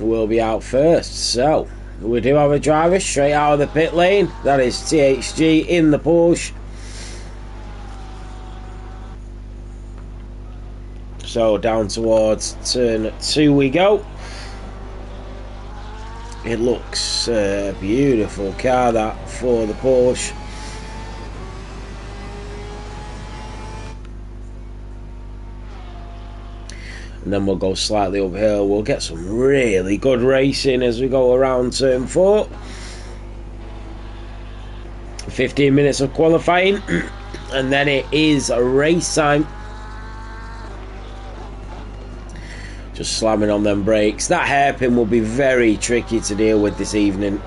will be out first. So we do have a driver straight out of the pit lane. That is THG in the Porsche. So down towards turn 2 we go. It looks a beautiful car, that, for the Porsche. And then we'll go slightly uphill. We'll get some really good racing as we go around turn 4. 15 minutes of qualifying. And then it is a race time. Just slamming on them brakes. That hairpin will be very tricky to deal with this evening.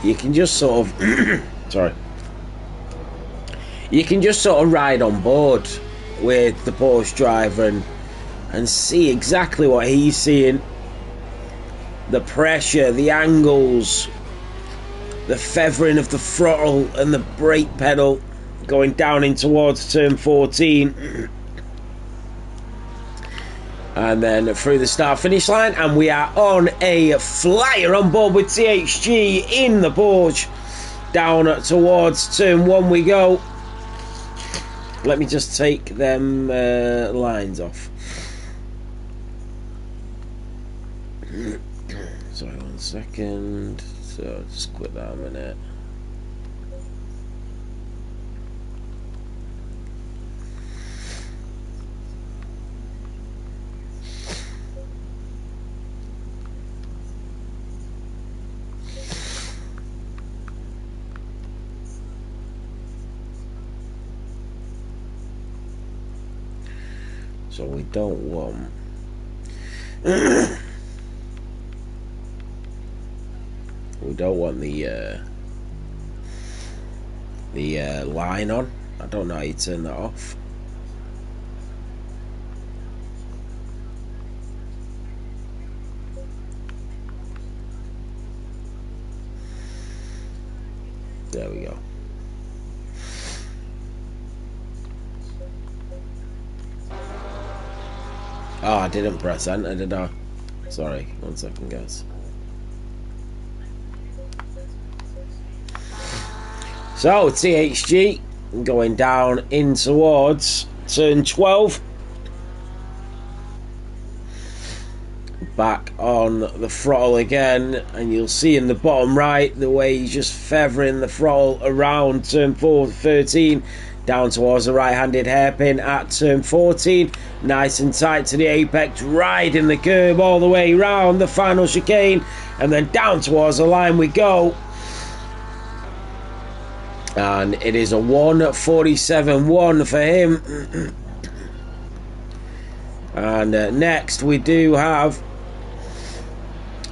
You can just sort of sorry. You can just sort of ride on board with the Porsche driver and see exactly what he's seeing. The pressure, the angles, the feathering of the throttle and the brake pedal going down in towards turn 14. And then through the start-finish line, and we are on a flyer on board with THG in the Porsche. Down towards turn 1 we go. Let me just take them lines off. Sorry, 1 second. So just quit that a minute. So we don't want the line on. I don't know how you turn that off. There we go. Oh, I didn't press enter, did I? Sorry, 1 second, guys. So, THG going down in towards turn 12. Back on the throttle again, and you'll see in the bottom right the way he's just feathering the throttle around turn 13. Down towards the right-handed hairpin at turn 14. Nice and tight to the apex, riding the curb all the way round the final chicane. And then down towards the line we go. And it is a 1:47.1 for him. And next we do have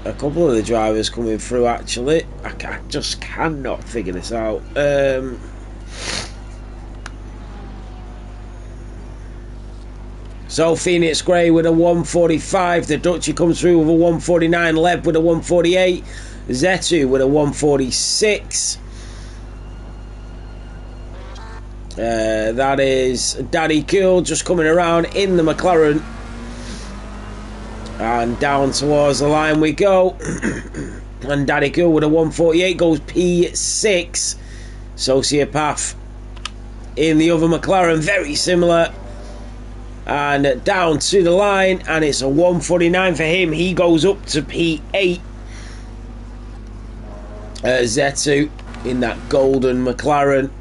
a couple of the drivers coming through, actually. I just cannot figure this out. So Phoenix Grey with a 1:45. The Dutchie comes through with a 1:49. Leb with a 1:48. Zetu with a 1:46. That is Daddy Cool just coming around in the McLaren. And down towards the line we go. And Daddy Cool with a 1:48 goes P6. Sociopath in the other McLaren, very similar. And down to the line, and it's a 1:49 for him. He goes up to P8. Zetu in that golden McLaren,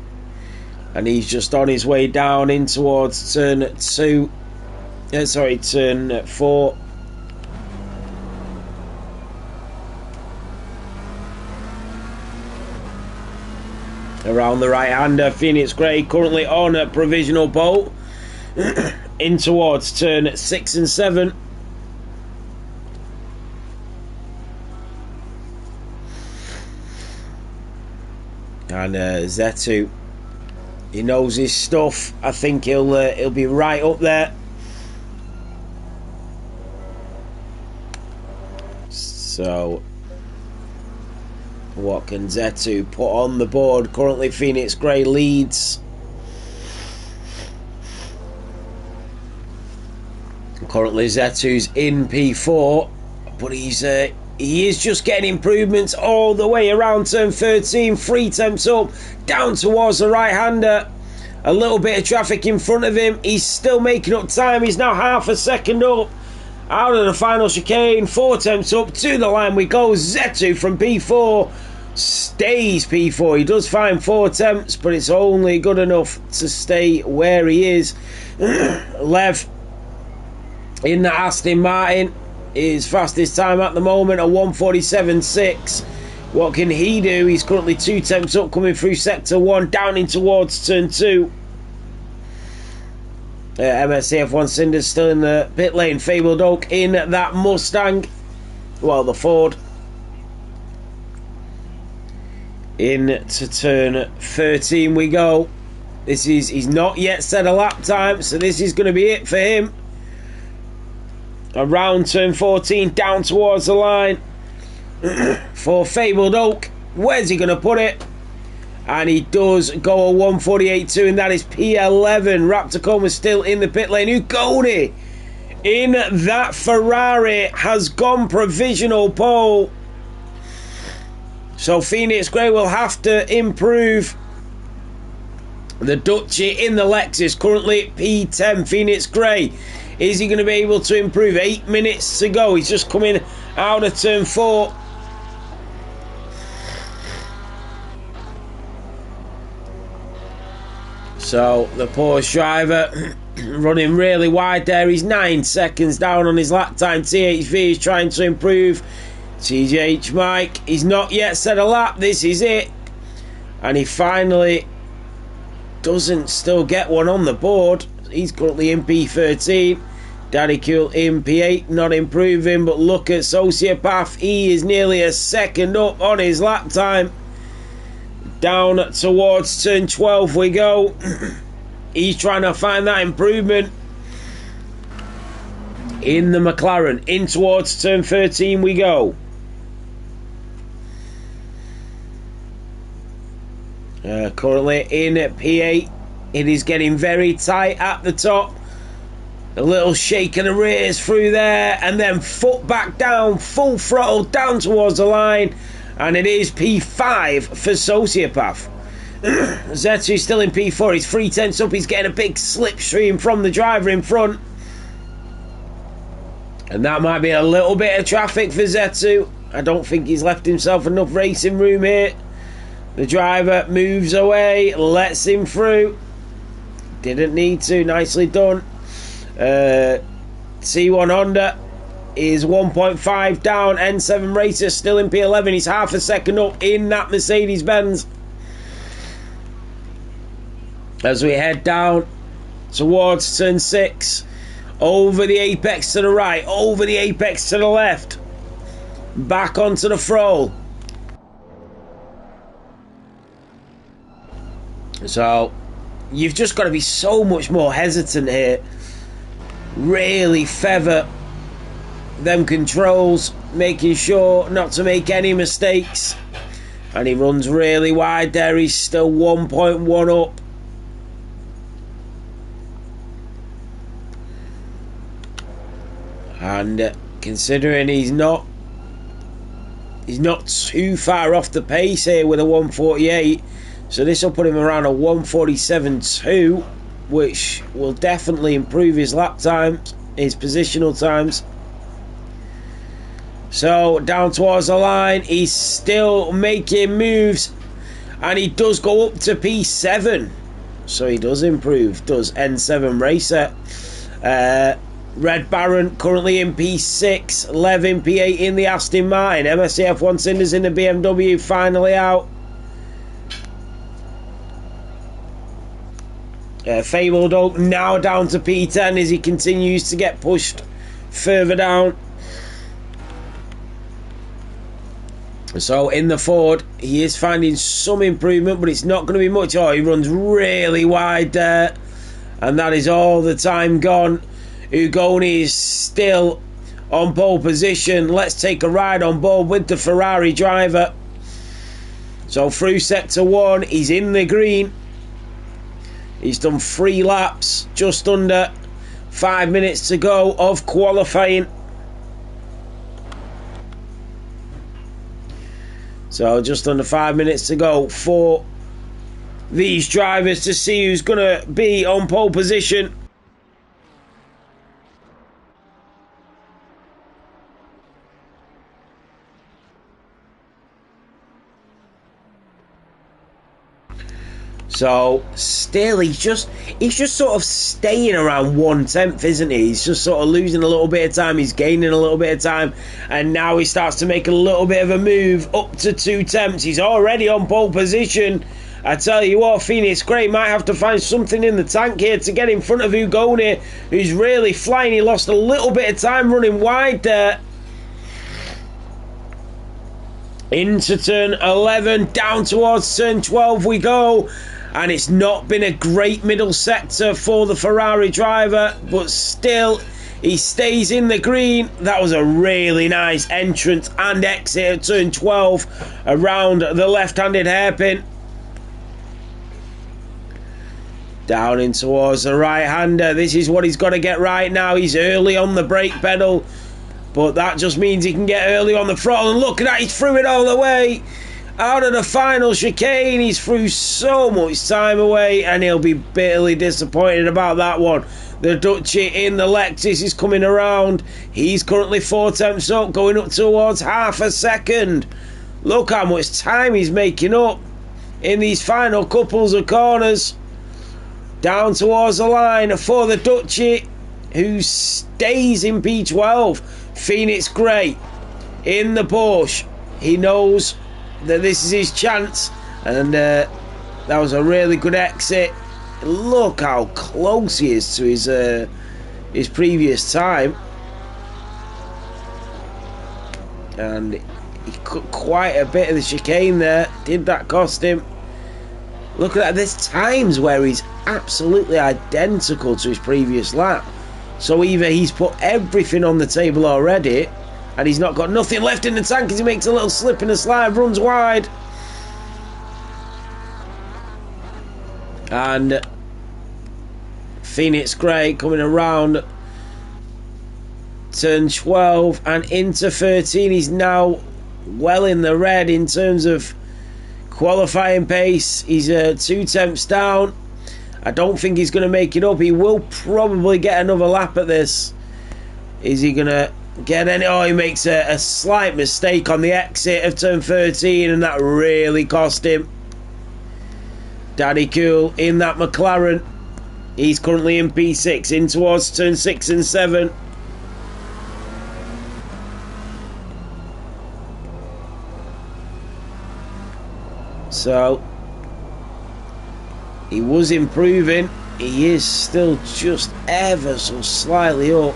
and he's just on his way down in towards turn 2. Turn 4. Around the right-hander, Phoenix Grey currently on a provisional pole. In towards turn 6 and 7. And Zetu He knows his stuff. I think he'll be right up there. So, what can Zetu put on the board? Currently, Phoenix Grey leads. Currently, Zetu's in P4, but he is just getting improvements all the way around turn 13. 3 attempts up, down towards the right-hander. A little bit of traffic in front of him. He's still making up time. He's now half a second up. Out of the final chicane. 4 attempts up, to the line we go. Zetu from P4 stays P4. He does find 4 attempts, but it's only good enough to stay where he is. Lev in the Aston Martin, his fastest time at the moment, a 1:47.6. What can he do? He's currently 2 attempts up, coming through sector 1, down in towards turn 2. MSC F1 Cinders still in the pit lane. Fabled Oak in that Mustang, well, the Ford. Into turn 13 we go. He's not yet set a lap time, so this is going to be it for him. Around turn 14, down towards the line for Fabled Oak. Where's he going to put it? And he does go a 1:48.2, and that is P11. Raptor still in the pit lane. Ugoni in that Ferrari has gone provisional pole. So Phoenix Grey will have to improve. The Dutchie in the Lexus, currently P10. Phoenix Grey, is he going to be able to improve? 8 minutes to go. He's just coming out of turn 4. So the Porsche driver running really wide there. He's 9 seconds down on his lap time. THV is trying to improve. TJH Mike, he's not yet set a lap. This is it. And he finally doesn't still get one on the board. He's currently in P13. Daddy Cool in P8, not improving. But look at Sociopath. He is nearly a second up on his lap time. Down towards turn 12 we go. He's trying to find that improvement in the McLaren. In towards turn 13 we go. Currently in P8. It is getting very tight at the top. A little shake of the rears through there, and then foot back down, full throttle down towards the line. And it is P5 for Sociopath. Zetu still in P4. He's 3 tenths up. He's getting a big slipstream from the driver in front. And that might be a little bit of traffic for Zetu. I don't think he's left himself enough racing room here. The driver moves away, lets him through. Didn't need to. Nicely done. C1 Honda is 1.5 down. N7 Racer still in P11. He's half a second up in that Mercedes-Benz. As we head down towards turn 6. Over the apex to the right. Over the apex to the left. Back onto the throttle. So you've just got to be so much more hesitant here. Really feather them controls, making sure not to make any mistakes. And he runs really wide there. He's still 1.1 up. And considering he's not too far off the pace here with a 1:48, so this will put him around a 1:47.2, which will definitely improve his lap times, his positional times. So down towards the line, he's still making moves, and he does go up to P7, so he does improve. Does N7 Racer. Red Baron currently in P6, Lev in P8 in the Aston Martin. MSC F1 Cinders in the BMW finally out. Fabled Oak now down to P10 as he continues to get pushed further down. So in the Ford, he is finding some improvement, but it's not going to be much. Oh, he runs really wide there, and that is all the time gone. Ugoni is still on pole position. Let's take a ride on board with the Ferrari driver. So through sector 1, he's in the green. He's done 3 laps, just under 5 minutes to go of qualifying. So just under 5 minutes to go for these drivers to see who's going to be on pole position. So still he's just sort of staying around 1/10, isn't he? He's just sort of losing a little bit of time, he's gaining a little bit of time, and now he starts to make a little bit of a move up to 2/10. He's already on pole position. I tell you what, Phoenix Gray might have to find something in the tank here to get in front of Ugoni, who's really flying. He lost a little bit of time running wide there. Into turn 11, down towards turn 12 we go. And it's not been a great middle sector for the Ferrari driver, but still he stays in the green. That was a really nice entrance and exit at turn 12 around the left-handed hairpin. Down in towards the right-hander. This is what he's got to get right now. He's early on the brake pedal, but that just means he can get early on the throttle. And look at that, he's through it all the way. Out of the final chicane, he's threw so much time away, and he'll be bitterly disappointed about that one. The Dutchie in the Lexus is coming around. He's currently 4/10 up, going up towards half a second. Look how much time he's making up in these final couples of corners. Down towards the line for the Dutchie, who stays in P12. Phoenix Gray in the Porsche. He knows that this is his chance, and that was a really good exit. Look how close he is to his previous time, and he cut quite a bit of the chicane there. Did that cost him? Look at that, there's times where he's absolutely identical to his previous lap. So either he's put everything on the table already, and he's not got nothing left in the tank as he makes a little slip and a slide, runs wide. And Phoenix Gray coming around turn 12 and into 13. He's now well in the red in terms of qualifying pace. He's 2/10 down. I don't think he's going to make it up. He will probably get another lap at this. Is he going to get any? Oh, he makes a slight mistake on the exit of turn 13, and that really cost him. Daddy Cool in that McLaren. He's currently in P6, in towards turn 6 and 7. So he was improving. He is still just ever so slightly up.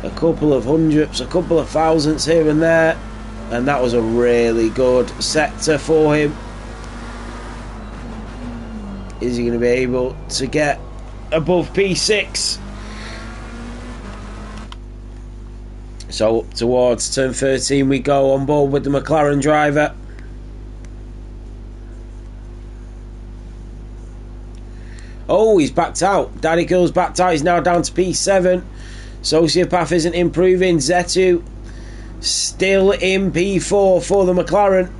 A couple of hundredths, a couple of thousandths here and there, and that was a really good sector for him. Is he going to be able to get above P6? So up towards turn 13 we go, on board with the McLaren driver. Oh, he's backed out. Daddy Cool's backed out. He's now down to P7. Sociopath isn't improving. Zetu still in P4 for the McLaren.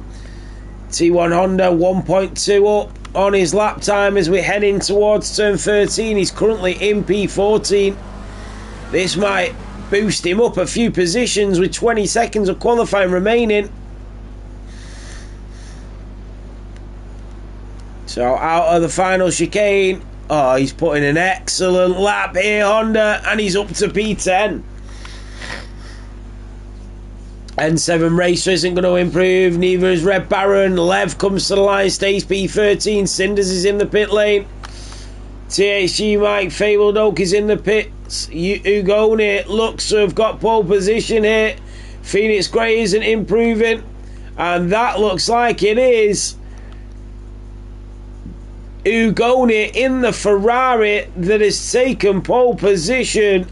T1 Honda 1.2 up on his lap time as we're heading towards turn 13. He's currently in P14. This might boost him up a few positions with 20 seconds of qualifying remaining. So out of the final chicane. Oh, he's putting an excellent lap here, Honda, and he's up to P10. N7 Racer isn't going to improve, neither is Red Baron. Lev comes to the line, stays P13. Cinders is in the pit lane. THG Mike Fabled Oak is in the pits. Ugoni looks to have got pole position here. Phoenix Gray isn't improving. And that looks like it is Ugoni in the Ferrari that has taken pole position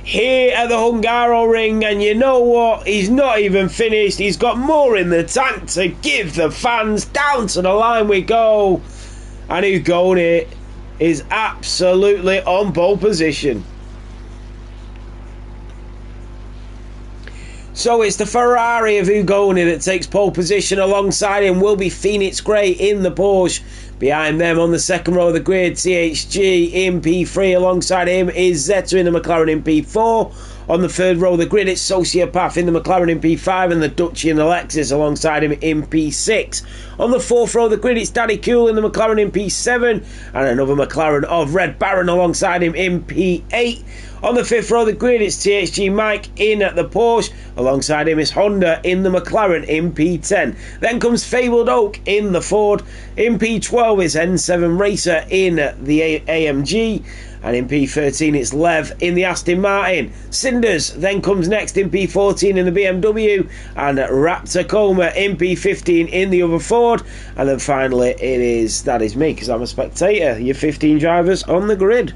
here at the Hungaroring. And you know what? He's not even finished. He's got more in the tank to give the fans. Down to the line we go. And Ugoni is absolutely on pole position. So it's the Ferrari of Ugoni that takes pole position. Alongside him will be Phoenix Gray in the Porsche. Behind them on the second row of the grid, THG in P3. Alongside him is Zeta in the McLaren in P4. On the third row of the grid, it's Sociopath in the McLaren in P5 and the Dutchy in the Lexus alongside him in P6. On the fourth row of the grid, it's Daddy Cool in the McLaren in P7 and another McLaren of Red Baron alongside him in P8. On the fifth row of the grid, it's THG Mike in at the Porsche. Alongside him is Honda in the McLaren in P10. Then comes Fabled Oak in the Ford. In P12 is N7 Racer in the AMG. And in P13 it's Lev in the Aston Martin. Cinders then comes next in P14 in the BMW. And Raptor Coma in P15 in the other Ford. And then finally that is me, because I'm a spectator. Your 15 drivers on the grid.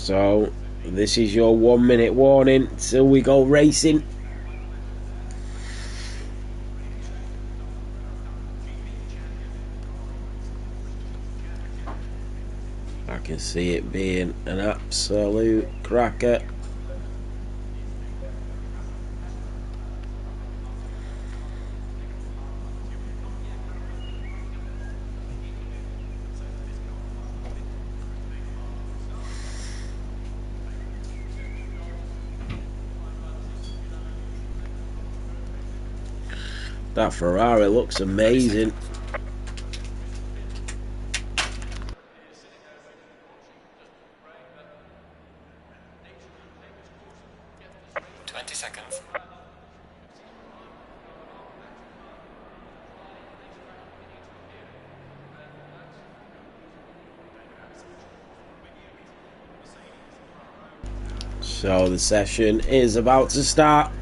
So this is your 1 minute warning till we go racing. I can see it being an absolute cracker. That Ferrari looks amazing. So the session is about to start.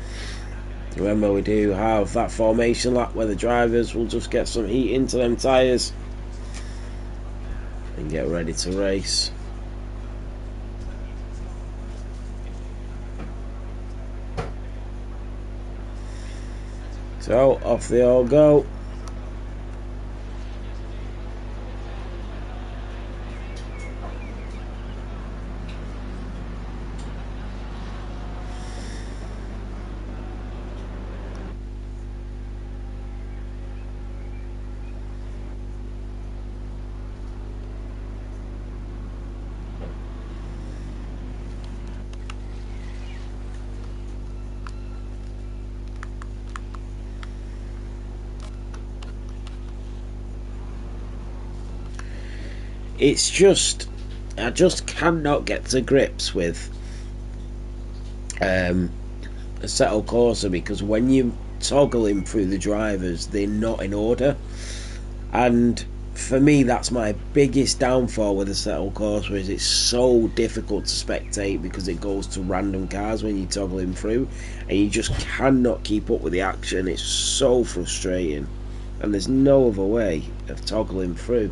Remember, we do have that formation lap where the drivers will just get some heat into them tyres and get ready to race. So off they all go. It's just, I just cannot get to grips with a settled Corsa, because when you toggle him through the drivers, they're not in order, and for me that's my biggest downfall with a settled Corsa, is it's so difficult to spectate because it goes to random cars when you toggle him through, and you just cannot keep up with the action. It's so frustrating, and there's no other way of toggling through.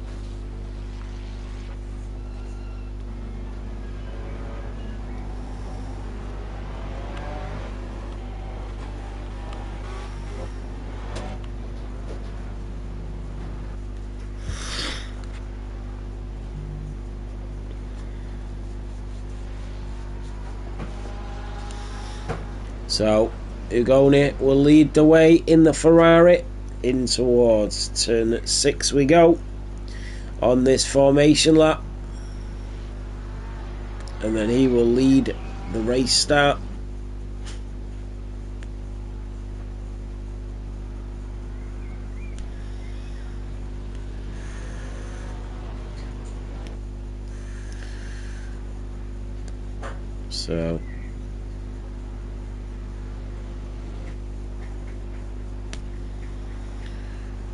So Ugoni will lead the way in the Ferrari. In towards turn 6 we go on this formation lap, and then he will lead the race start. So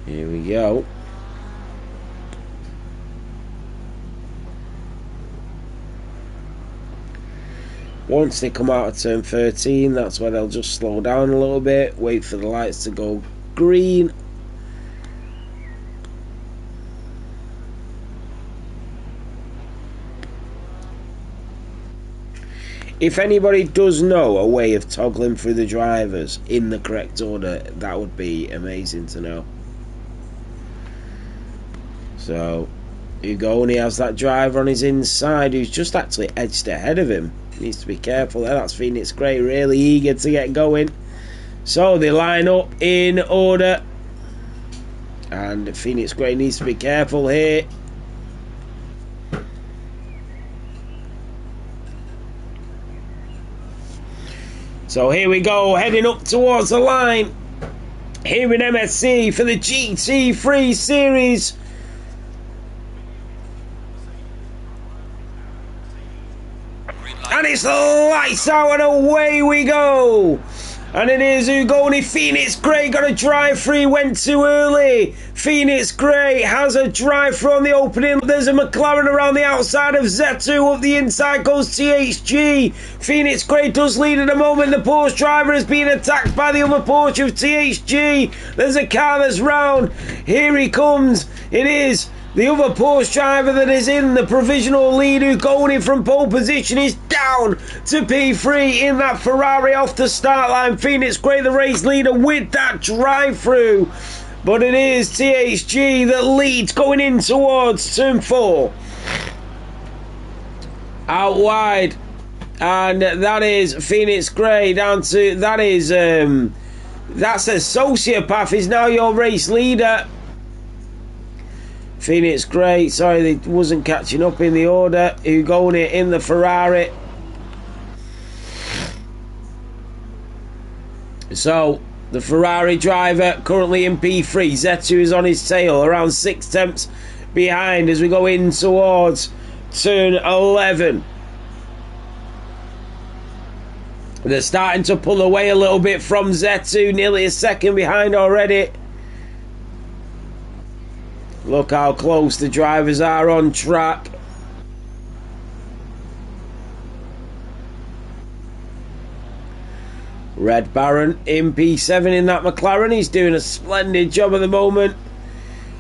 here we go. Once they come out of turn 13, that's where they'll just slow down a little bit, wait for the lights to go green. If anybody does know a way of toggling through the drivers in the correct order, that would be amazing to know. So Ugoni has that driver on his inside who's just actually edged ahead of him. Needs to be careful there. That's Phoenix Gray, really eager to get going. So they line up in order, and Phoenix Gray needs to be careful here. So here we go, heading up towards the line here in MSC for the GT3 Series. And it's lights out and away we go. And it is Ugoni. Phoenix Gray got a drive-through, went too early. Phoenix Gray has a drive-through on the opening. There's a McLaren around the outside of Zetu. Up the inside goes THG. Phoenix Gray does lead at the moment. The Porsche driver is being attacked by the other Porsche of THG. There's a car that's round. Here he comes. It is The other Porsche driver that is in the provisional lead, who going in from pole position, is down to P3 in that Ferrari off the start line. Phoenix Gray, the race leader, with that drive-through. But it is THG that leads going in towards turn 4. Out wide. And that is Phoenix Gray down to... That is... that's a Sociopath is now your race leader. Phoenix Gray, sorry, they wasn't catching up in the order. Who going it in the Ferrari. So, the Ferrari driver currently in P3. Zetu is on his tail, around 6 tenths behind as we go in towards turn 11. They're starting to pull away a little bit from Zetu, nearly a second behind already. Look how close the drivers are on track. Red Baron in P7 in that McLaren. He's doing a splendid job at the moment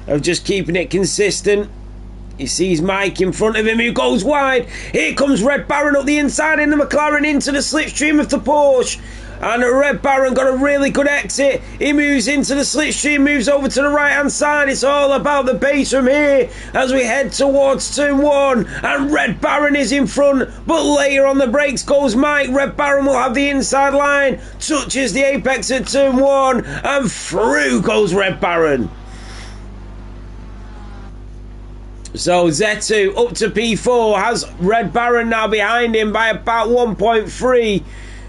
of just keeping it consistent. He sees Mike in front of him, who goes wide. Here comes Red Baron up the inside in the McLaren into the slipstream of the Porsche. And Red Baron got a really good exit. He moves into the slipstream, moves over to the right-hand side. It's all about the pace from here as we head towards turn 1. And Red Baron is in front, but later on the brakes goes Mike. Red Baron will have the inside line, touches the apex at turn 1, and through goes Red Baron. So Zetu up to P4, has Red Baron now behind him by about 1.3.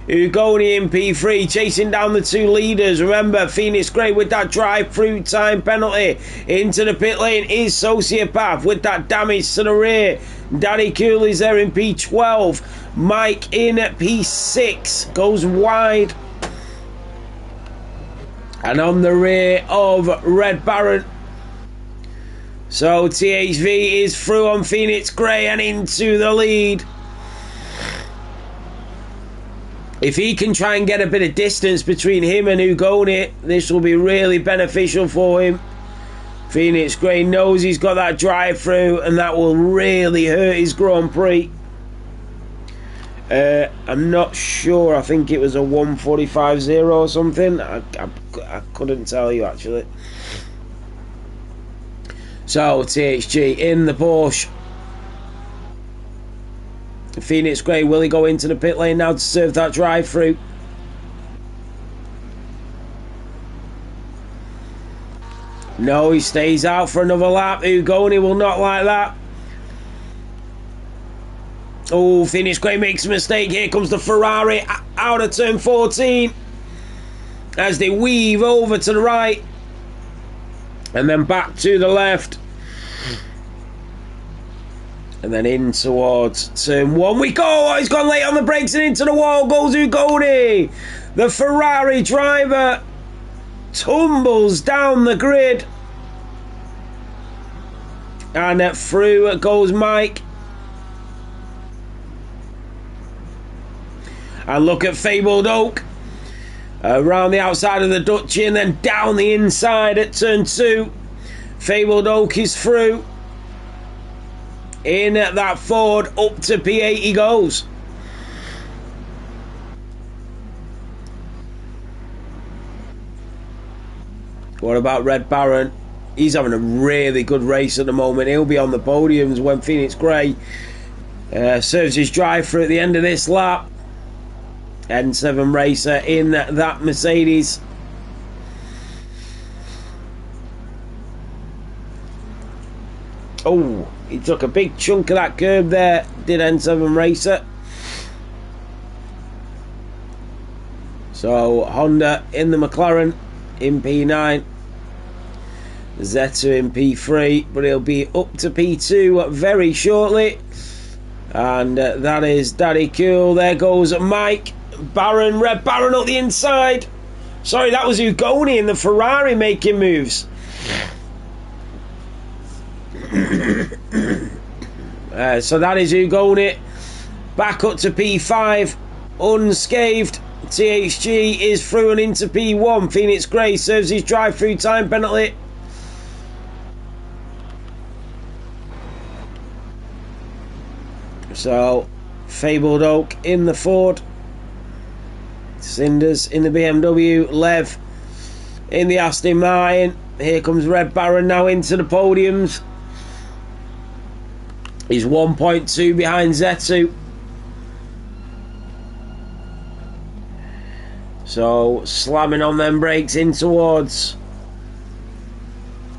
Ugoni in P3 chasing down the 2 leaders. Remember, Phoenix Gray with that drive-through time penalty. Into the pit lane is Sociopath with that damage to the rear. Daddy Cool is there in P12. Mike in P6 goes wide. And on the rear of Red Baron. So THV is through on Phoenix Gray and into the lead. If he can try and get a bit of distance between him and Ugoni, this will be really beneficial for him. Phoenix Gray knows he's got that drive through, and that will really hurt his Grand Prix. I'm not sure. I think it was a 1:45.0 or something. I couldn't tell you actually. So THG in the Porsche. Phoenix Gray, will he go into the pit lane now to serve that drive through? No, he stays out for another lap. Ugoni will not like that. Oh, Phoenix Gray makes a mistake. Here comes the Ferrari out of turn 14 as they weave over to the right and then back to the left. And then in towards turn 1 we go. Oh, he's gone late on the brakes and into the wall goes Ugoni. The Ferrari driver tumbles down the grid. And through goes Mike. And look at Fabled Oak. Around the outside of the Dutchy and then down the inside at turn 2. Fabled Oak is through. In that Ford, up to P8 he goes. What about Red Baron? He's having a really good race at the moment. He'll be on the podiums when Phoenix Gray serves his drive through at the end of this lap. N7 racer in that Mercedes. Oh, he took a big chunk of that curb there, did N7 racer. So Honda in the McLaren in P9. Zetu in P3, but he'll be up to P2 very shortly. And that is Daddy Cool. There goes Mike Baron, Red Baron up the inside. Sorry, that was Ugoni in the Ferrari making moves. So that is Ugoni. Back up to P5, unscathed. THG is through and into P1. Phoenix Gray serves his drive-through time penalty. So Fabled Oak in the Ford, Cinders in the BMW, Lev in the Aston Martin. Here comes Red Baron now into the podiums. He's 1.2 behind Zetu. So slamming on them brakes in towards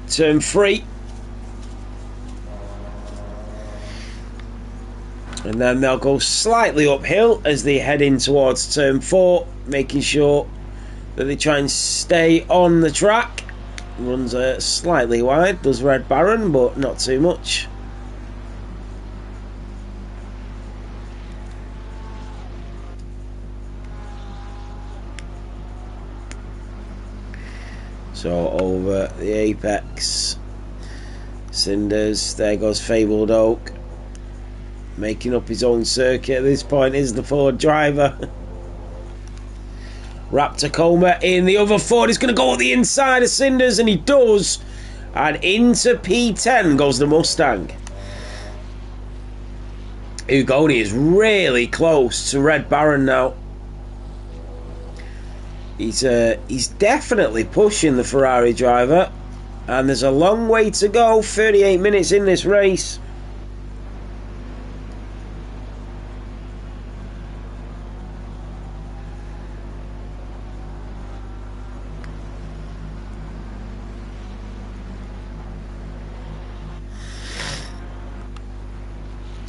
turn 3. And then they'll go slightly uphill as they head in towards turn 4, making sure that they try and stay on the track. Runs slightly wide, does Red Baron, but not too much. So over the apex, Cinders, there goes Fabled Oak, making up his own circuit at this point is the Ford driver. Raptor Coma in the other Ford, is going to go up the inside of Cinders, and he does, and into P10 goes the Mustang. Ugoni is really close to Red Baron now. He's definitely pushing the Ferrari driver, and there's a long way to go. 38 minutes in this race.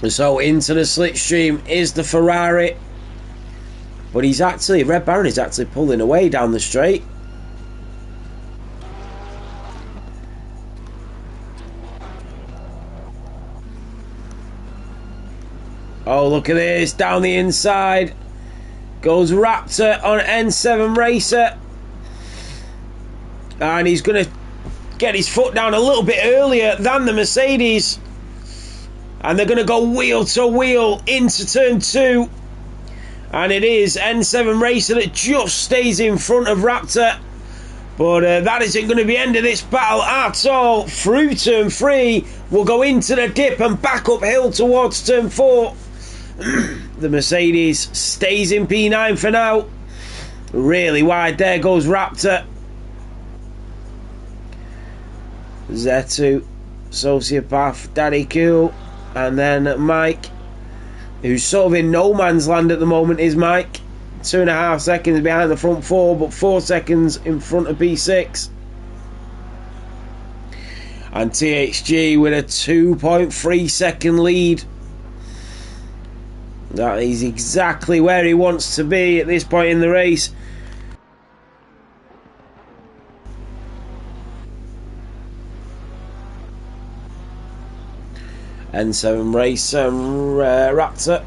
So into the slipstream is the Ferrari. But Red Baron is actually pulling away down the straight. Oh, look at this, down the inside goes Raptor on N7 Racer. And he's going to get his foot down a little bit earlier than the Mercedes. And they're going to go wheel to wheel into turn 2. And it is N7 Racer that just stays in front of Raptor. But that isn't going to be the end of this battle at all. Through turn 3, we'll go into the dip and back uphill towards turn 4. The Mercedes stays in P9 for now. Really wide, there goes Raptor. Zetu, Sociopath, Daddy Cool, and then Mike, who's sort of in no man's land at the moment, is Mike. 2.5 seconds behind the front 4, but 4 seconds in front of P6. And THG with a 2.3 second lead. That is exactly where he wants to be at this point in the race. N7 Race and Raptor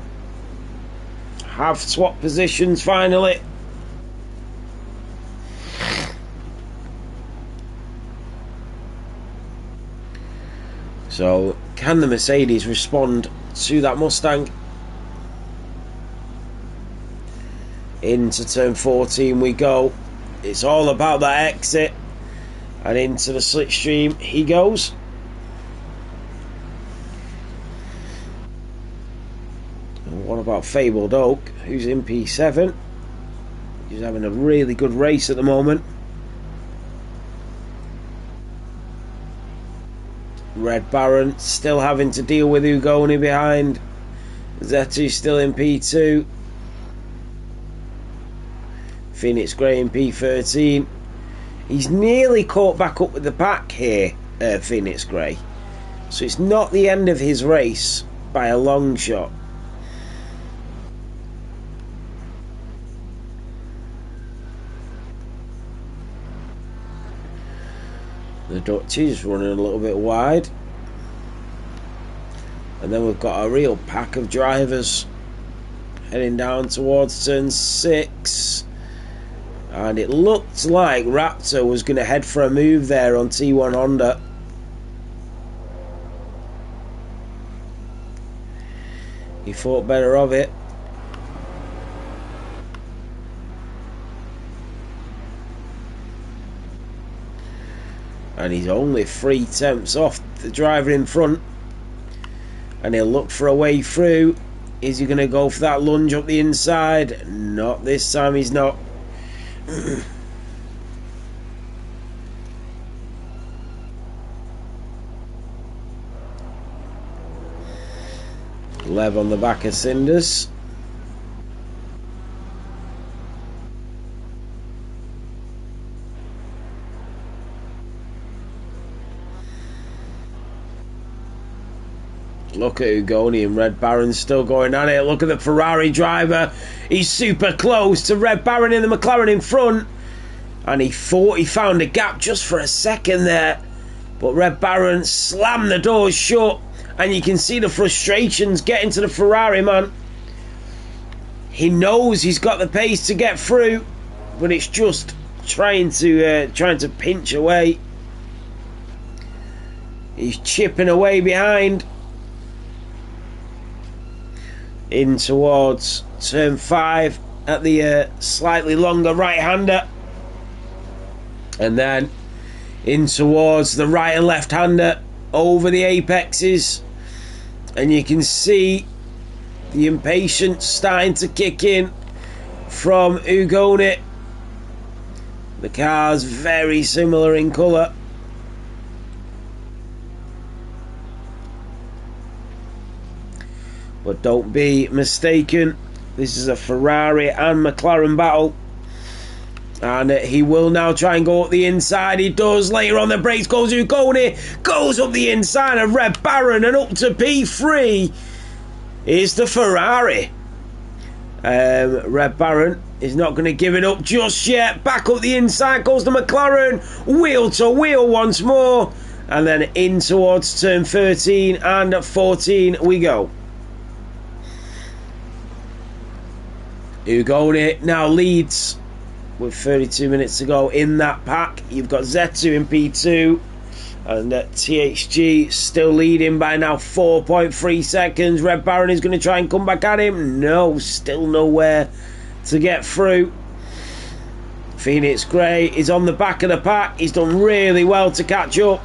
have swapped positions finally. So can the Mercedes respond to that Mustang? Into turn 14 we go. It's all about that exit, and into the slipstream he goes. What about Fabled Oak, who's in P7? He's having a really good race at the moment. Red Baron still having to deal with Ugoni behind. Zetu still in P2. Phoenix Grey in P13. He's nearly caught back up with the pack here, Phoenix Grey. So it's not the end of his race by a long shot. The Dutch is running a little bit wide. And then we've got a real pack of drivers heading down towards turn 6. And it looked like Raptor was going to head for a move there on T1 Honda. He thought better of it. And he's only 3 tenths off the driver in front, and he'll look for a way through. Is he going to go for that lunge up the inside? Not this time, he's not. Lev on the back of Cinders. Look at Ugoni and Red Baron still going at it. Look at the Ferrari driver. He's super close to Red Baron in the McLaren in front. And he thought he found a gap just for a second there. But Red Baron slammed the doors shut. And you can see the frustrations getting to the Ferrari, man. He knows he's got the pace to get through. But it's just trying to pinch away. He's chipping away behind. In towards turn 5 at the slightly longer right-hander, and then in towards the right and left-hander over the apexes, and you can see the impatience starting to kick in from Ugoni. The car's very similar in colour. But don't be mistaken, this is a Ferrari and McLaren battle. And he will now try and go up the inside. He does. Later on the brakes goes Ugoni. Goes up the inside of Red Baron and up to P3 is the Ferrari. Red Baron is not going to give it up just yet. Back up the inside goes the McLaren. Wheel to wheel once more. And then in towards turn 13 and 14 we go. Ugoni now leads with 32 minutes to go in that pack. You've got Z2 in P2 and THG still leading by now 4.3 seconds. Red Baron is going to try and come back at him. No, still nowhere to get through. Phoenix Grey is on the back of the pack. He's done really well to catch up.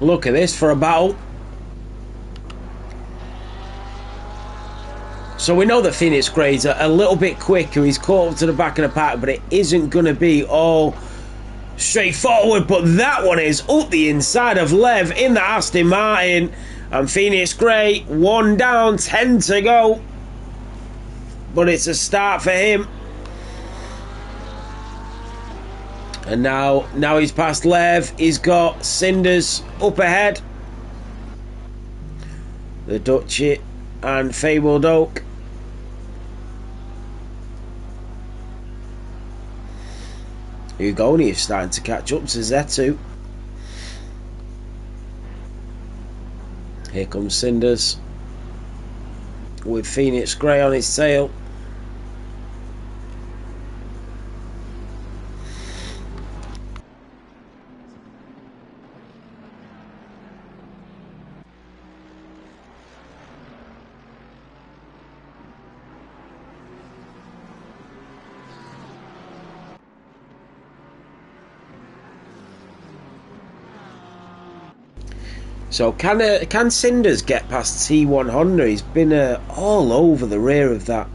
Look at this for a battle. So we know that Phoenix Grey's a little bit quicker. He's caught up to the back of the pack, but it isn't going to be all straightforward. But that one is up the inside of Lev in the Aston Martin. And Phoenix Grey, 1 down, 10 to go. But it's a start for him. And now he's past Lev. He's got Cinders up ahead. The Dutchy and Fabled Oak. Ugoni is starting to catch up to Z2. Here comes Cinders with Phoenix Grey on his tail. So can Cinders get past T1 Honda? He's been all over the rear of that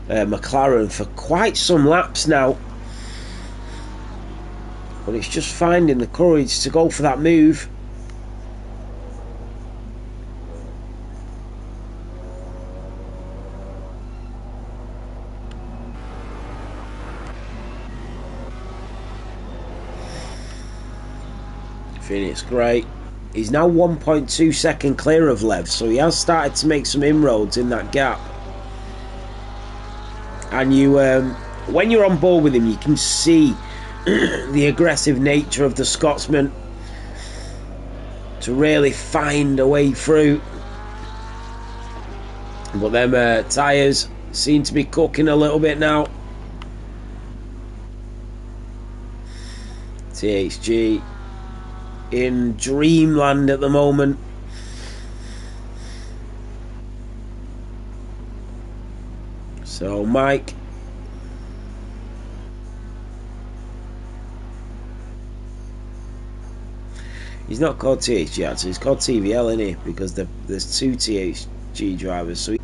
McLaren for quite some laps now. But it's just finding the courage to go for that move. Phoenix, great. He's now 1.2 seconds clear of Lev, so he has started to make some inroads in that gap. And you, when you're on board with him, you can see the aggressive nature of the Scotsman to really find a way through. But them tyres seem to be cooking a little bit now. THG in dreamland at the moment. So Mike, he's not called THG actually, he's called TVL, isn't he? Because there's two THG drivers. So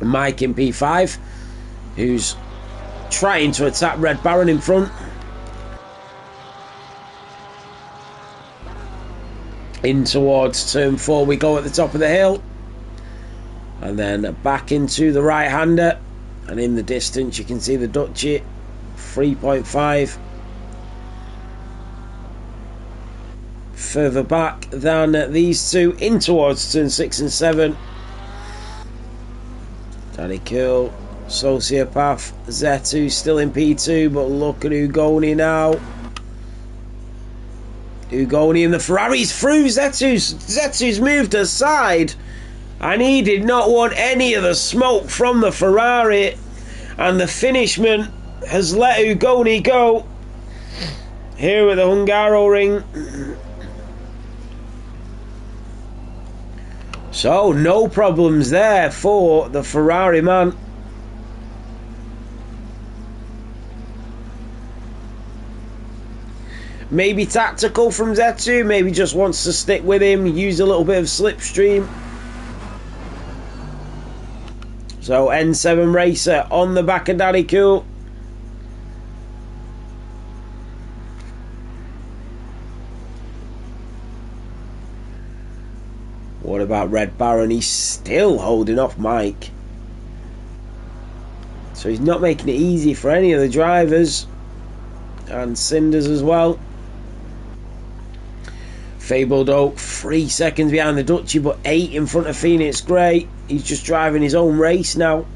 Mike in P5, who's trying to attack Red Baron in front. In towards turn 4 we go at the top of the hill, and then back into the right hander, and in the distance you can see the Dutchie 3.5 further back than these two, in towards turn 6 and 7. Danny Curl, Sociopath, Zetu still in P2, but look at Ugoni now. Ugoni and the Ferrari's through. Zetu's moved aside, and he did not want any of the smoke from the Ferrari, and the finishman has let Ugoni go here at the Hungaroring. So no problems there for the Ferrari man. Maybe tactical from Zetu, maybe just wants to stick with him, use a little bit of slipstream. So N7 Racer on the back of Daddy Cool. What about Red Baron? He's still holding off Mike. So he's not making it easy for any of the drivers. And Cinders as well. Fabled Oak 3 seconds behind the Dutchie, but 8 in front of Phoenix Grey. He's just driving his own race now.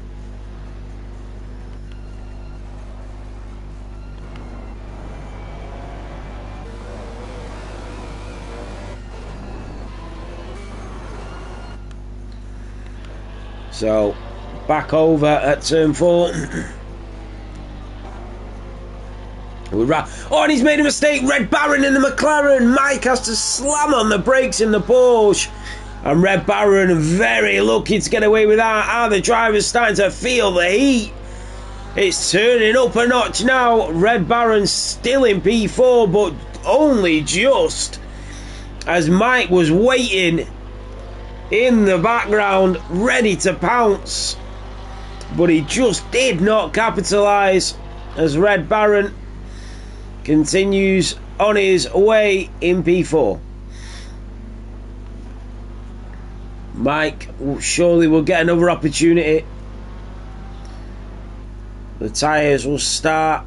So back over at turn 4. Oh, and he's made a mistake. Red Baron in the McLaren. Mike has to slam on the brakes in the Porsche. And Red Baron very lucky to get away with that. The driver's starting to feel the heat. It's turning up a notch now. Red Baron still in P4, but only just, as Mike was waiting in the background, ready to pounce. But he just did not capitalise, as Red Baron continues on his way in P4. Mike surely will get another opportunity. The tyres will start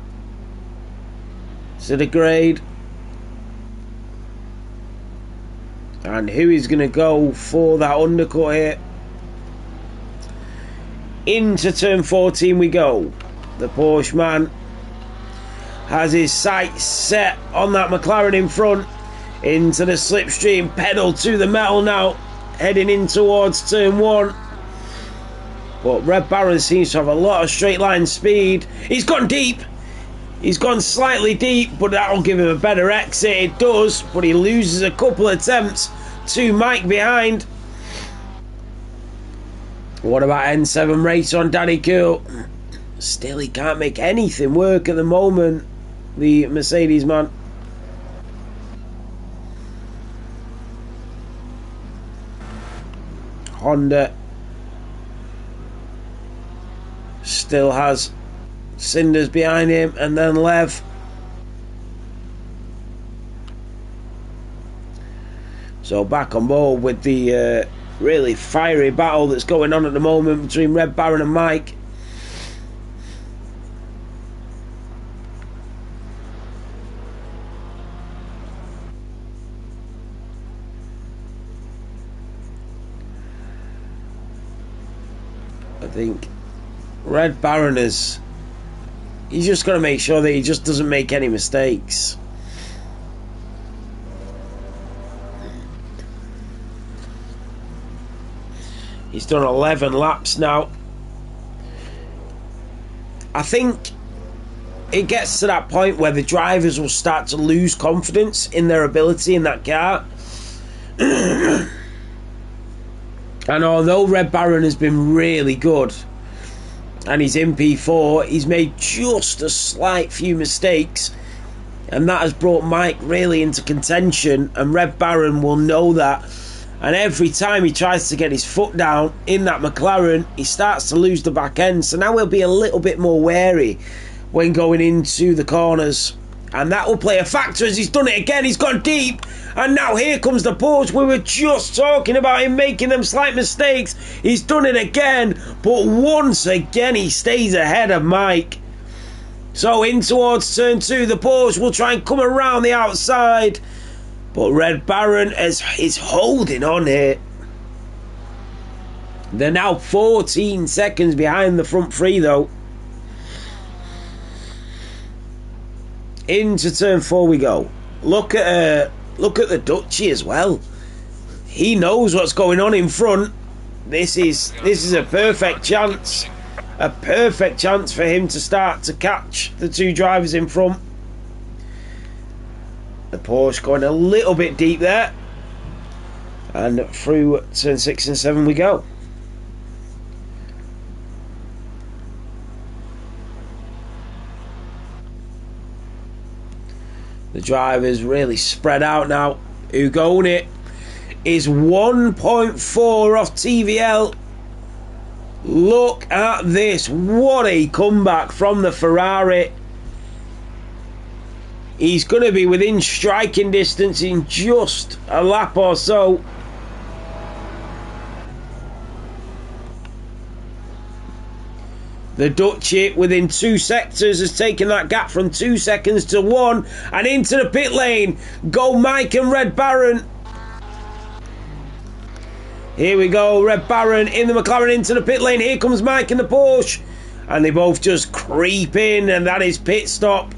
to degrade. And who is going to go for that undercut here? Into turn 14 we go. The Porsche man has his sights set on that McLaren in front. Into the slipstream, pedal to the metal now, heading in towards turn 1. But Red Baron seems to have a lot of straight line speed. He's gone deep. He's gone slightly deep, but that'll give him a better exit. It does, but he loses a couple of attempts to Mike behind. What about N7 race on Danny Cool? Still, he can't make anything work at the moment, the Mercedes man. Honda still has Cinders behind him, and then Lev. So back on board with the really fiery battle that's going on at the moment between Red Baron and Mike. I think Red Baron he's just got to make sure that he just doesn't make any mistakes. He's done 11 laps now. I think it gets to that point where the drivers will start to lose confidence in their ability in that car. And although Red Baron has been really good and he's in P4, he's made just a slight few mistakes, and that has brought Mike really into contention, and Red Baron will know that. And every time he tries to get his foot down in that McLaren, he starts to lose the back end. So now he'll be a little bit more wary when going into the corners. And that will play a factor as he's done it again. He's gone deep. And now here comes the Porsche. We were just talking about him making them slight mistakes. He's done it again. But once again, he stays ahead of Mike. So in towards turn 2, the Porsche will try and come around the outside. But Red Baron is holding on here. They're now 14 seconds behind the front three, though. Into turn 4 we go. Look at the Dutchie as well. He knows what's going on in front. This is a perfect chance. A perfect chance for him to start to catch the two drivers in front. The Porsche going a little bit deep there. And through turn 6 and 7 we go. The drivers really spread out now. Ugoni is 1.4 off TVL. Look at this. What a comeback from the Ferrari. He's going to be within striking distance in just a lap or so. The Dutchie within 2 sectors has taken that gap from 2 seconds to 1. And into the pit lane go Mike and Red Baron. Here we go, Red Baron in the McLaren into the pit lane. Here comes Mike in the Porsche. And they both just creep in, and that is pit stop.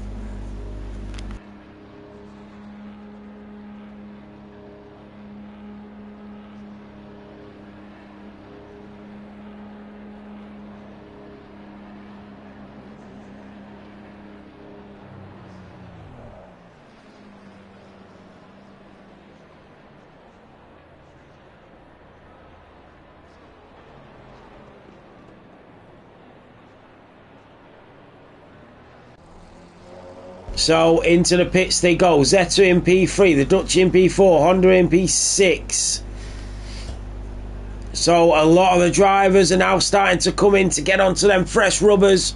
So into the pits they go. Zeta in P3, the Dutch in P4, Honda in P6. So a lot of the drivers are now starting to come in to get onto them fresh rubbers.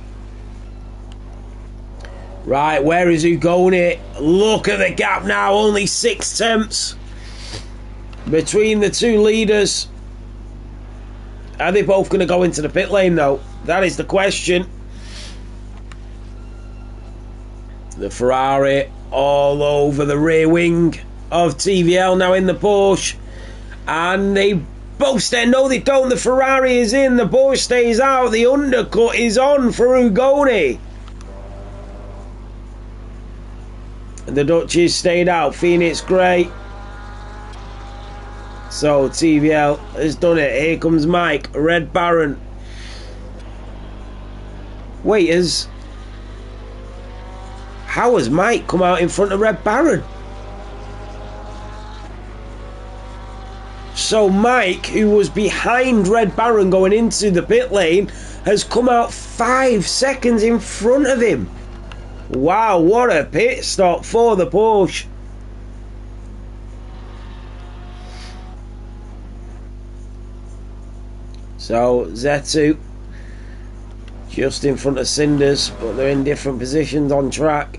Right, where is Ugoni? Look at the gap now, only 6 tenths between the two leaders. Are they both going to go into the pit lane though? That is the question. The Ferrari all over the rear wing of TVL now in the Porsche. And they both stay. No, they don't. The Ferrari is in. The Porsche stays out. The undercut is on for Ugoni. The Dutchies stayed out. Phoenix Grey. So TVL has done it. Here comes Mike. Red Baron. Waiters. How has Mike come out in front of Red Baron? So Mike, who was behind Red Baron going into the pit lane, has come out 5 seconds in front of him. Wow, what a pit stop for the Porsche. So Zetu just in front of Cinders, but they're in different positions on track.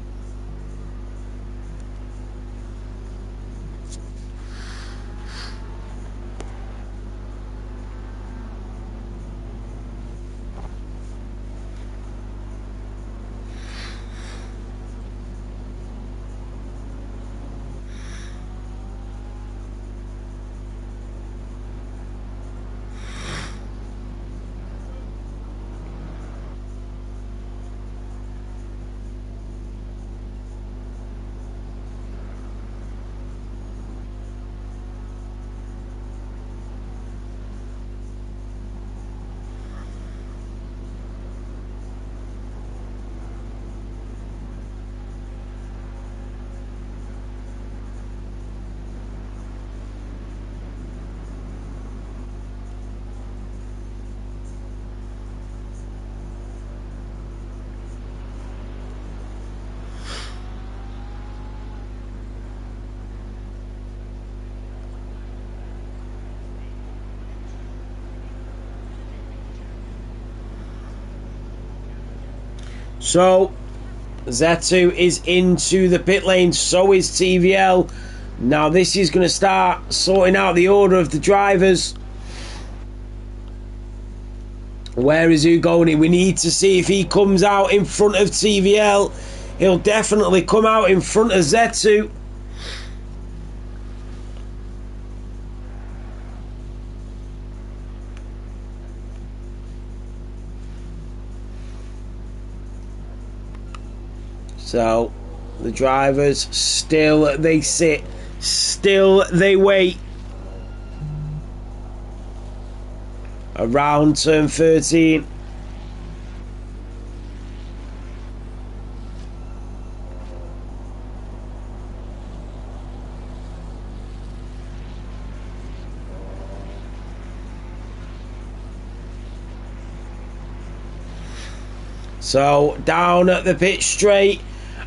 So Zetu is into the pit lane, so is TVL. Now this is going to start sorting out the order of the drivers. Where is Ugoni? We need to see if he comes out in front of TVL. He'll definitely come out in front of Zetu. So the drivers still they sit, still they wait. Around turn 13. So down at the pit straight,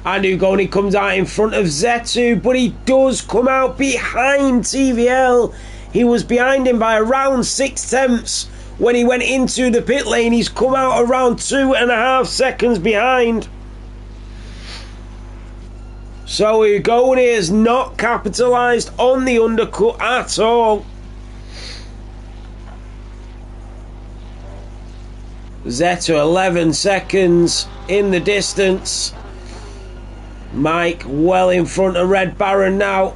and Ugoni comes out in front of Zetu, but he does come out behind TVL. He was behind him by around 6/10 when he went into the pit lane. He's come out around 2.5 seconds behind. So Ugoni has not capitalised on the undercut at all. Zetu 11 seconds in the distance. Mike well in front of Red Baron now.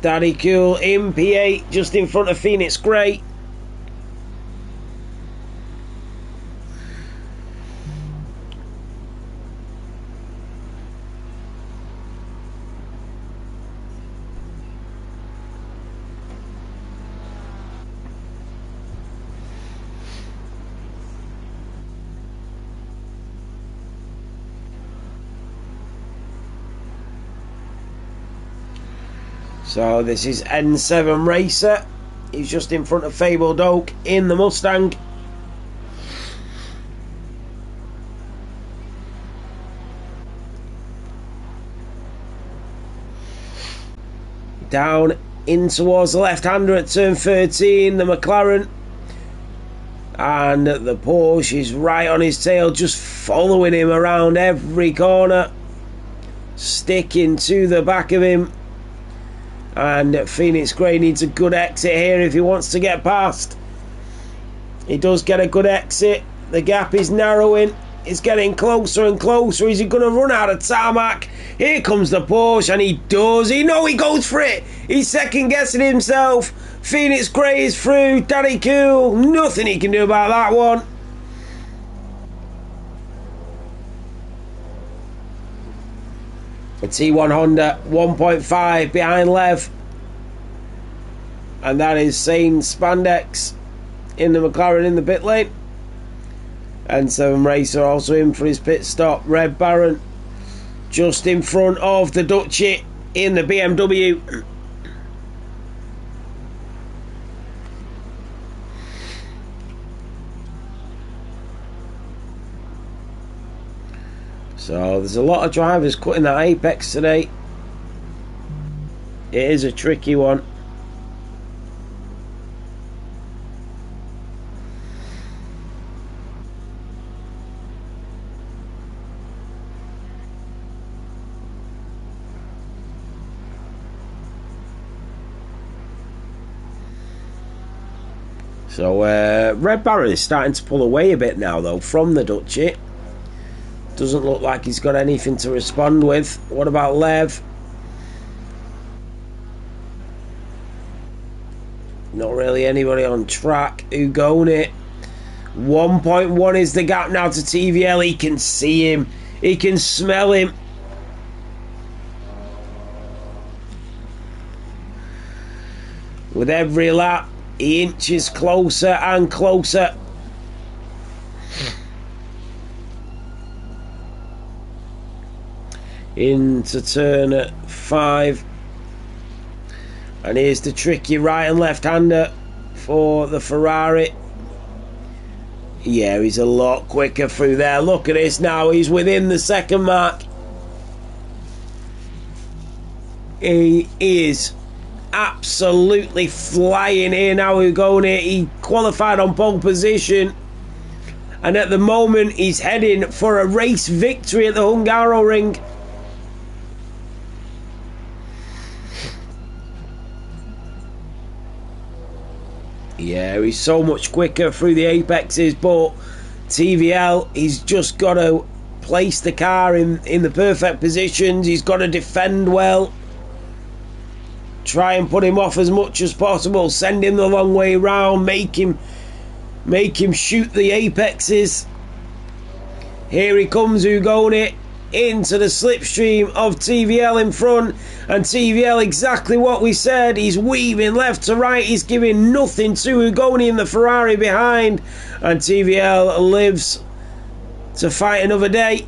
Daddy Cool in P8 just in front of Phoenix Grey. So this is N7 Racer. He's just in front of Fabled Oak in the Mustang. Down in towards the left-hander at turn 13, the McLaren. And the Porsche is right on his tail, just following him around every corner. Sticking to the back of him. And Phoenix Grey needs a good exit here if he wants to get past. He does get a good exit. The gap is narrowing. It's getting closer and closer. Is he going to run out of tarmac? Here comes the Porsche, and he does. He goes for it. He's second guessing himself. Phoenix Grey is through. Daddy Cool, nothing he can do about that one. A T1 Honda 1.5 behind Lev, and that is Sane Spandex in the McLaren in the pit lane. And N7 Racer also in for his pit stop. Red Baron just in front of the Dutchie in the BMW. So there's a lot of drivers cutting that apex today. It is a tricky one. So Red Baron is starting to pull away a bit now, though, from the Dutchie. Doesn't look like he's got anything to respond with. What about Lev? Not really anybody on track. Ugoni. 1.1 is the gap now to TVL. He can see him. He can smell him. With every lap, he inches closer and closer. Into turn 5. And here's the tricky right and left hander for the Ferrari. Yeah, he's a lot quicker through there. Look at this now. He's within the second mark. He is absolutely flying here now. Ugoni. He qualified on pole position. And at the moment, he's heading for a race victory at the Hungaroring. Yeah, he's so much quicker through the apexes, but TVL, he's just got to place the car in the perfect positions. He's got to defend well. Try and put him off as much as possible. Send him the long way round. Make him shoot the apexes. Here he comes, Ugoni, into the slipstream of TVL in front. And TVL, exactly what we said. He's weaving left to right. He's giving nothing to Ugoni in the Ferrari behind. And TVL lives to fight another day.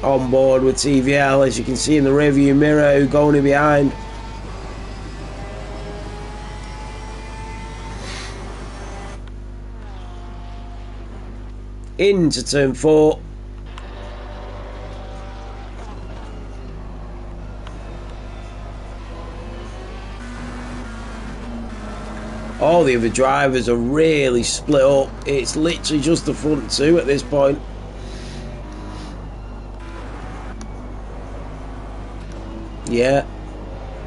On board with TVL, as you can see in the rearview mirror, Ugoni behind. Into turn 4. All the other drivers are really split up. It's literally just the front two at this point. Yeah,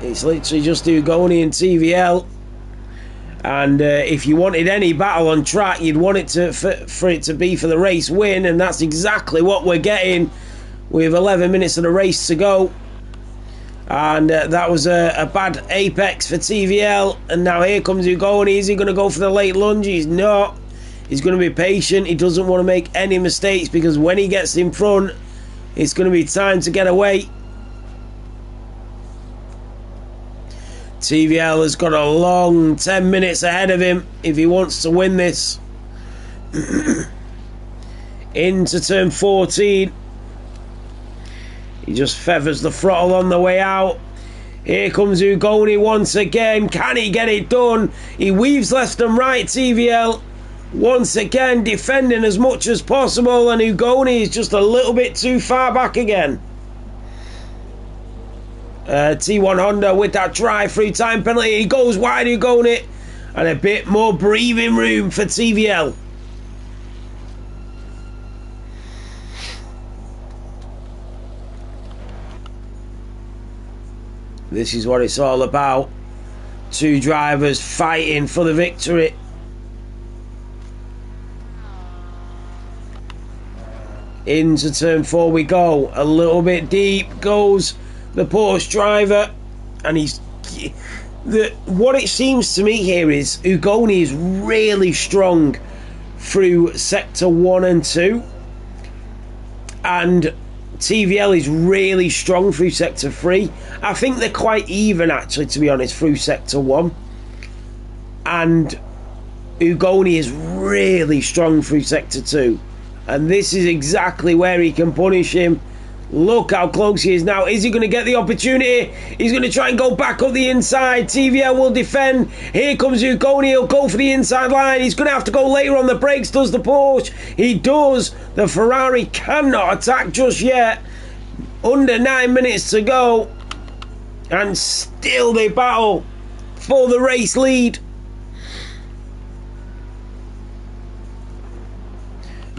it's literally just Ugoni and TVL. And if you wanted any battle on track, you'd want it for it to be for the race win, and that's exactly what we're getting with 11 minutes of the race to go. And that was a bad apex for TVL, and now here comes Ugoni. Is he going to go for the late lunge? He's not. He's going to be patient. He doesn't want to make any mistakes, because when he gets in front, it's going to be time to get away. TVL has got a long 10 minutes ahead of him if he wants to win this. Into turn 14. He just feathers the throttle on the way out. Here comes Ugoni once again. Can he get it done? He weaves left and right, TVL. Once again, defending as much as possible. And Ugoni is just a little bit too far back again. T1 Honda with that drive-through time penalty. He goes wide, Ugoni. And a bit more breathing room for TVL. This is what it's all about. Two drivers fighting for the victory. Into turn 4 we go. A little bit deep goes the Porsche driver, and what it seems to me here is Ugoni is really strong through sector 1 and 2, and TVL is really strong through sector 3. I think they're quite even, actually, to be honest, through sector 1, and Ugoni is really strong through sector 2, and this is exactly where he can punish him. Look how close he is now. Is he going to get the opportunity? He's going to try and go back up the inside. TVL will defend. Here comes Ugoni. He'll go for the inside line. He's going to have to go later on the brakes. Does the Porsche? He does. The Ferrari cannot attack just yet. Under 9 minutes to go. And still they battle for the race lead.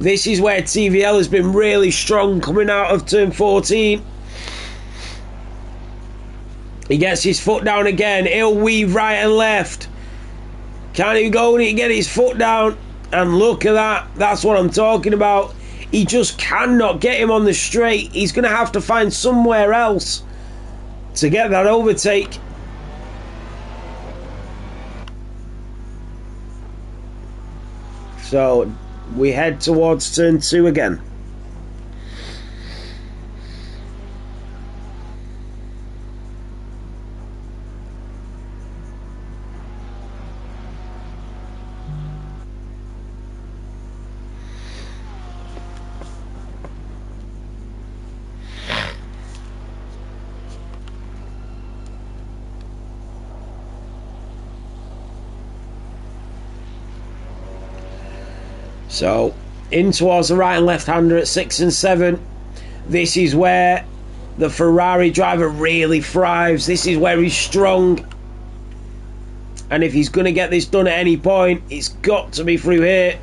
This is where TVL has been really strong coming out of turn 14. He gets his foot down again. He'll weave right and left. Can Ugoni get his foot down? And look at that. That's what I'm talking about. He just cannot get him on the straight. He's going to have to find somewhere else to get that overtake. So we head towards turn 2 again. So, in towards the right and left-hander at 6 and 7. This is where the Ferrari driver really thrives. This is where he's strong. And if he's going to get this done at any point, it's got to be through here.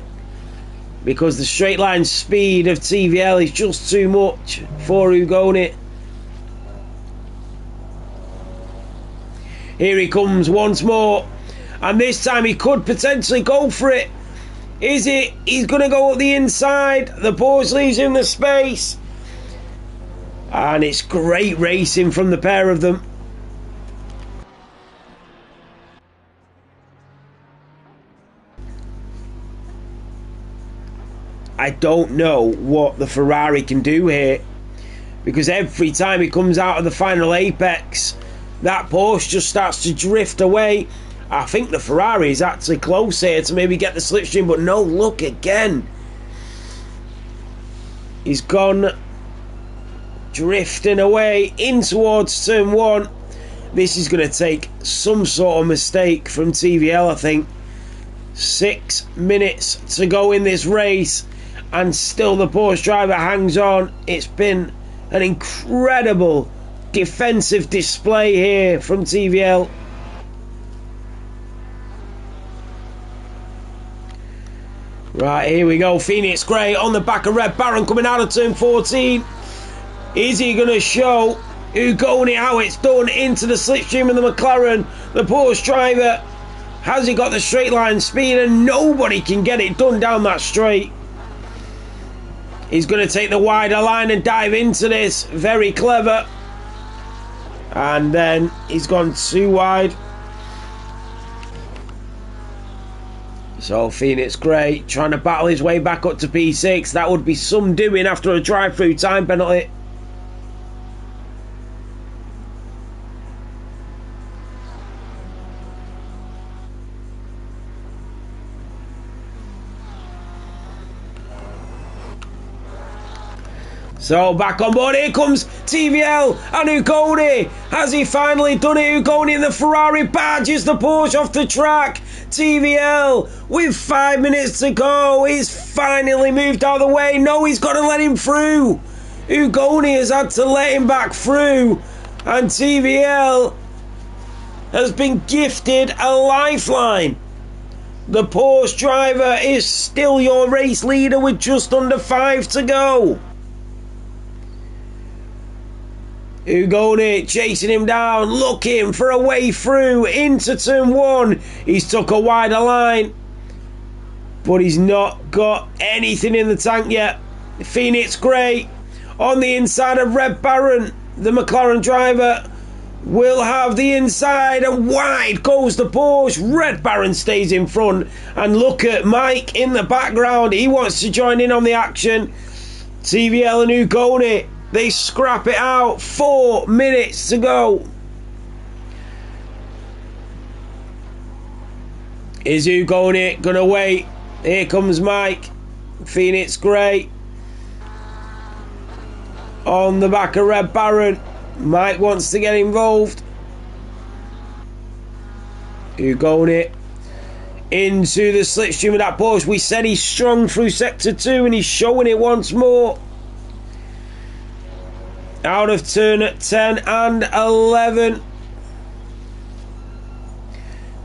Because the straight line speed of TVL is just too much for Ugoni. Here he comes once more. And this time he could potentially go for it. Is it? He's going to go up the inside. The Porsche leaves him the space. And it's great racing from the pair of them. I don't know what the Ferrari can do here. Because every time he comes out of the final apex, that Porsche just starts to drift away. I think the Ferrari is actually close here to maybe get the slipstream, but no, look again. He's gone drifting away in towards turn 1. This is going to take some sort of mistake from TVL, I think. 6 minutes to go in this race, and still the Porsche driver hangs on. It's been an incredible defensive display here from TVL. Right, here we go. Phoenix Grey on the back of Red Baron coming out of turn 14. Is he going to show Ugoni how it's done into the slipstream of the McLaren? The Porsche driver, has he got the straight line speed? And nobody can get it done down that straight. He's going to take the wider line and dive into this. Very clever. And then he's gone too wide. So Phoenix Grey trying to battle his way back up to P6. That would be some doing after a drive-through time penalty. So back on board, here comes TVL and Ugoni. Has he finally done it? Ugoni in the Ferrari badges the Porsche off the track. TVL with 5 minutes to go. He's finally moved out of the way. No, he's got to let him through. Ugoni has had to let him back through. And TVL has been gifted a lifeline. The Porsche driver is still your race leader with just under 5 to go. Ugoni chasing him down, looking for a way through into turn 1. He's took a wider line, but he's not got anything in the tank yet. Phoenix Grey on the inside of Red Baron. The McLaren driver will have the inside, and wide goes the Porsche. Red Baron stays in front, and look at Mike in the background. He wants to join in on the action. TVL and Ugoni, they scrap it out. 4 minutes to go. Is Ugoni gonna wait? Here comes Mike. Phoenix Grey on the back of Red Baron. Mike wants to get involved. Ugoni into the slipstream of that Porsche. We said he's strong through sector 2, and he's showing it once more. Out of turn 10 and 11.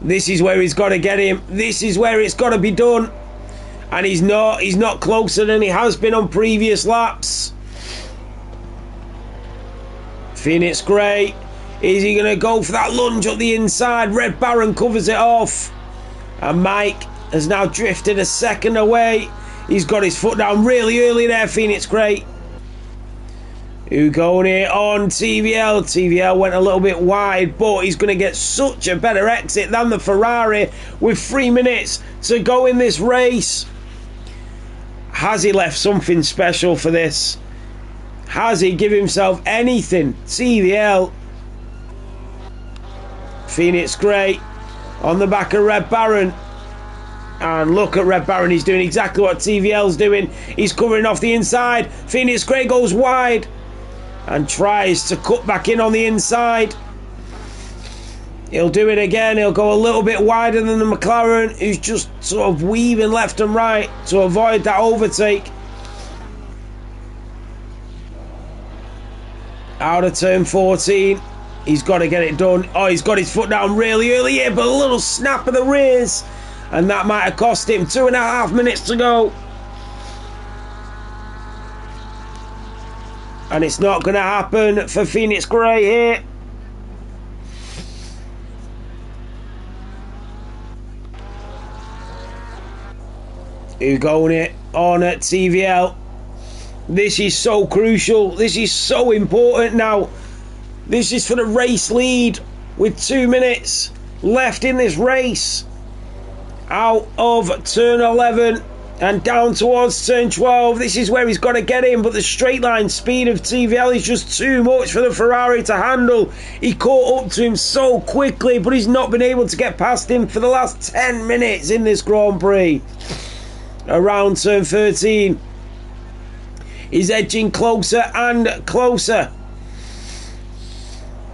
This is where he's got to get him. This is where it's got to be done. And he's not closer than he has been on previous laps. Phoenix Grey, is he going to go for that lunge up the inside? Red Baron covers it off. And Mike has now drifted a second away. He's got his foot down really early there, Phoenix Grey. Ugoni on TVL. TVL went a little bit wide, but he's going to get such a better exit than the Ferrari with 3 minutes to go in this race. Has he left something special for this? Has he give himself anything? TVL. Phoenix Grey on the back of Red Baron. And look at Red Baron, he's doing exactly what TVL's doing. He's covering off the inside. Phoenix Grey goes wide and tries to cut back in on the inside. He'll do it again. He'll go a little bit wider than the McLaren, who's just sort of weaving left and right to avoid that overtake. Out of turn 14. He's got to get it done. Oh, he's got his foot down really early here, but a little snap of the rears, and that might have cost him. 2.5 minutes to go. And it's not going to happen for Phoenix Grey here. Ugoni on at TVL. This is so crucial. This is so important now. This is for the race lead with 2 minutes left in this race. Out of turn 11 and down towards turn 12. This is where he's got to get in, but the straight line speed of TVL is just too much for the Ferrari to handle. He caught up to him so quickly, but he's not been able to get past him for the last 10 minutes in this Grand Prix. Around turn 13. He's edging closer and closer.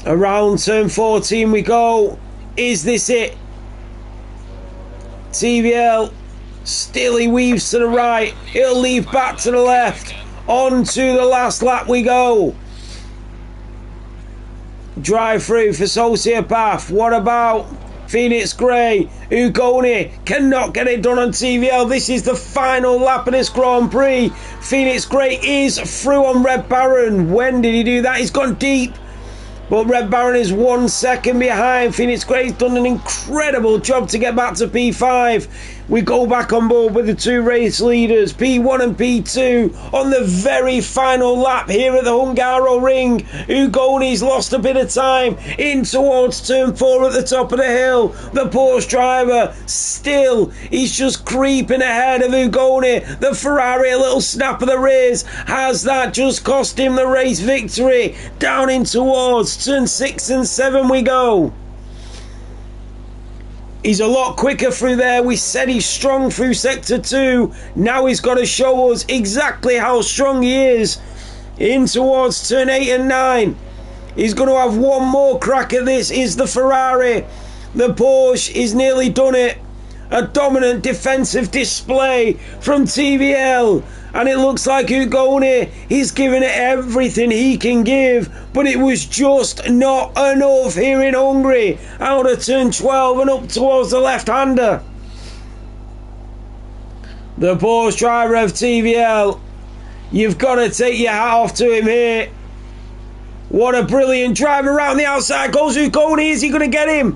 Around turn 14 we go. Is this it? TVL. Still he weaves to the right. He'll leave back to the left. On to the last lap we go. Drive through for Sociopath. What about Phoenix Grey? Ugoni cannot get it done on TVL. This is the final lap of this Grand Prix. Phoenix Grey is through on Red Baron. When did he do that? He's gone deep. But Red Baron is 1 second behind. Phoenix Grey's done an incredible job to get back to P5. We go back on board with the two race leaders, P1 and P2, on the very final lap here at the Hungaroring. Ugoni's lost a bit of time in towards turn 4 at the top of the hill. The Porsche driver still, he's just creeping ahead of Ugoni. The Ferrari, a little snap of the rears. Has that just cost him the race victory? Down in towards turn 6 and 7 we go. He's a lot quicker through there. We said he's strong through sector 2. Now he's got to show us exactly how strong he is in towards turn 8 and 9. He's going to have one more crack at this. Is the Ferrari. The Porsche is nearly done it. A dominant defensive display from TVL. And it looks like Ugoni, he's given it everything he can give, but it was just not enough here in Hungary. Out of turn 12 and up towards the left-hander. The Porsche driver of TVL, you've got to take your hat off to him here. What a brilliant drive around the outside. Goes Ugoni, is he going to get him?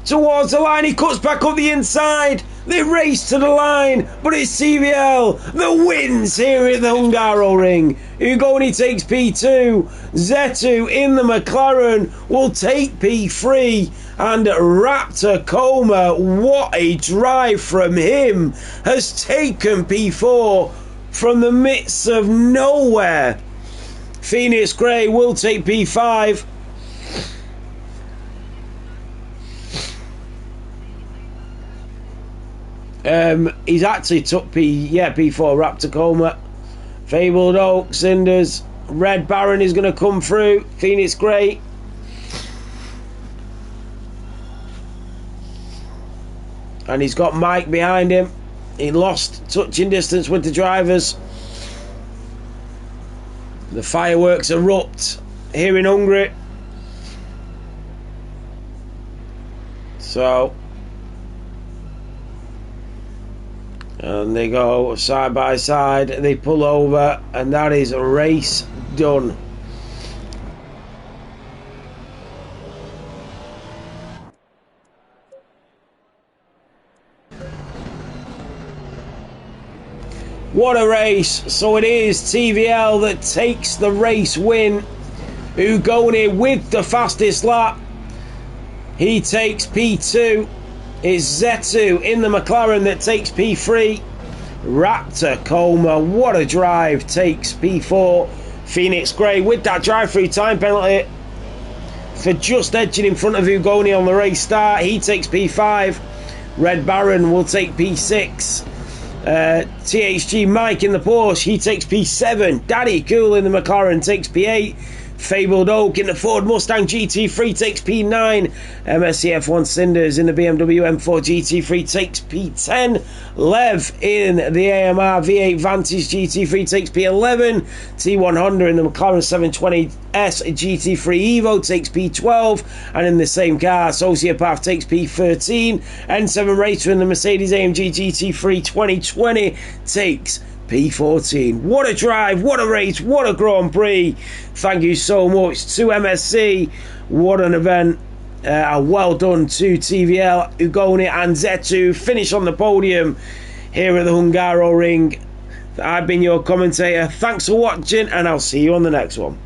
Towards the line, he cuts back up the inside. They race to the line, but it's TVL that wins here at the Hungaroring. Ugoni takes P2. Zetu in the McLaren will take P3. And Raptor Coma, what a drive from him, has taken P4 from the midst of nowhere. Phoenix Grey will take P5. He's actually took P4 Raptor Coma. Fabled Oak, Cinders. Red Baron is going to come through. Phoenix Grey. And he's got Mike behind him. He lost touching distance with the drivers. The fireworks erupt here in Hungary. So And they go side by side, they pull over, and that is a race done. What a race. So it is TVL that takes the race win. Ugoni with the fastest lap. He takes P2. It's Zetu in the McLaren that takes P3. Raptor Coma, what a drive, takes P4. Phoenix Grey with that drive-through time penalty for just edging in front of Ugoni on the race start. He takes P5. Red Baron will take P6. THG Mike in the Porsche, he takes P7. Daddy Cool in the McLaren takes P8. Fabled Oak in the Ford Mustang GT3 takes P9. MSC F1 Cinders in the BMW M4 GT3 takes P10. Lev in the AMR V8 Vantage GT3 takes P11. T1 Honda in the McLaren 720S GT3 Evo takes P12. And in the same car, Sociopath takes P13. N7 Racer in the Mercedes AMG GT3 2020 takes P14. What a drive, what a race, what a Grand Prix. Thank you so much to MSC. What an event. Well done to TVL, Ugoni and Zetu. Finish on the podium here at the Hungaroring. I've been your commentator. Thanks for watching, and I'll see you on the next one.